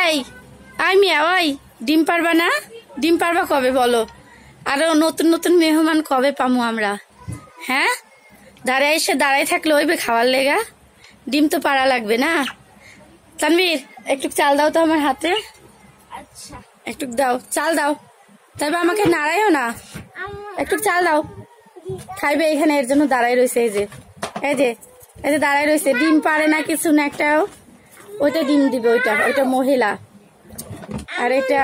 এই আই মিয়া ওই ডিম পারবা না? ডিম পারবা কবে বলো? আরো নতুন নতুন মেহমান কবে পামু আমরা? হ্যাঁ, দাঁড়ায় এসে দাঁড়াই থাকলে ওইবে খাওয়ার লেগা। ডিম তো পারা লাগবে না? তানভীর একটু চাল দাও তো আমার হাতে। আচ্ছা একটু দাও, চাল দাও। তবে আমাকে নাড়াইও না, একটু চাল দাও। খাইবে এখানে, এর জন্য দাঁড়াই রয়েছে। এই যে এই যে এই যে দাঁড়াই রয়েছে, ডিম পারে না কিছু না একটাও। ওইটা ডিম দিবে, ওইটা ওইটা মহিলা, আর এটা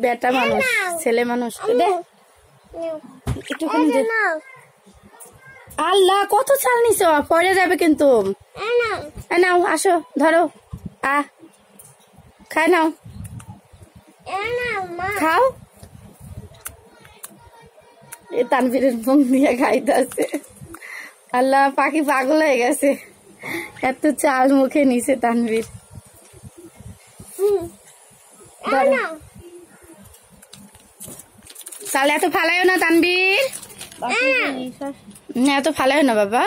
বেটা মানুষ, ছেলে মানুষ। দে একটুখানি দে। আল্লাহ কত চাল নিছ, পরে যাবে কিন্তু। নাও আসো, ধরো, খাই নাও, খাও। তানভীরের মুখ দিয়ে খাইতেছে। আল্লাহ, পাখি পাগল হয়ে গেছে, এত চাল মুখে নিছে তানভীর। চাল এত ফালাইও না তানভীর, এত ফালাইও না বাবা।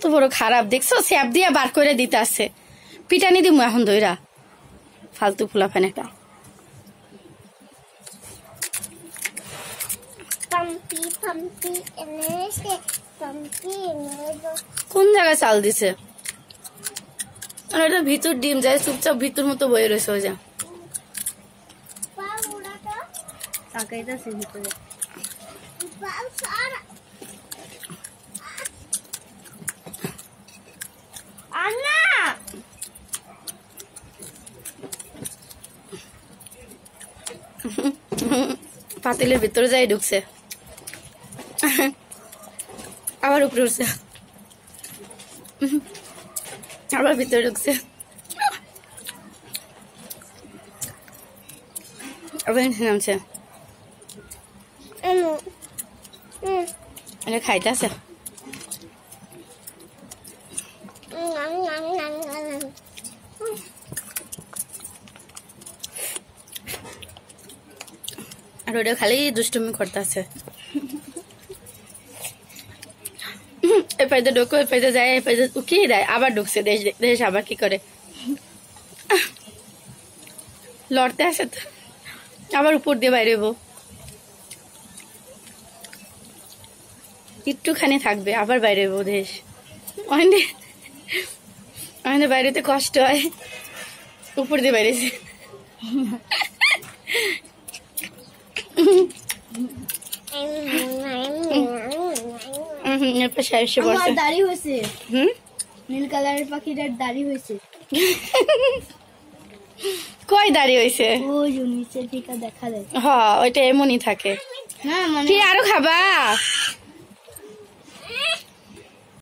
তো বড় খারাপ দেখছো, স্যাপ দিয়া বার করে দিতে আসছে। পিটানি দিমু এখন দইরা, ফালতু ফুলা ফেনেটা। কোন জায়গায় চাল দিছে? আর এটা ভিতর ডিম যায়, চুপচাপ ভিতর মতো বয়ে রয়েছে। ওই যা ভিতরে পাতিলের ভিতরে যাই ঢুকছে, আবার উপরে উঠছে, আবার ভিতরে ঢুকছে, আবার নামছে। এটা খাইতে আছে। আর ওটা খালি দুষ্টুমি করতে আছে। এই পাইতে ঢুকো, এই পাইতে যায়, এই পাইতে উকিয়ে দেয়, আবার ঢুকছে। দেশ দেশ আবার কি করে লড়তে আসে তো, আবার উপর দিয়ে বাইরে একটুখানি থাকবে, আবার বাইরে দেশ। অনেক বাইরেতে কষ্ট হয়, উপর দিয়ে বাইরেছে। দাড়ি হয়েছে, নীল কালারের পাখিটার দাড়ি হয়েছে। কই দাড়ি হয়েছে? ওই নিচে টিকা দেখা যায়। হ্যাঁ, ওইটা এমনই থাকে। কি আরো খাবা?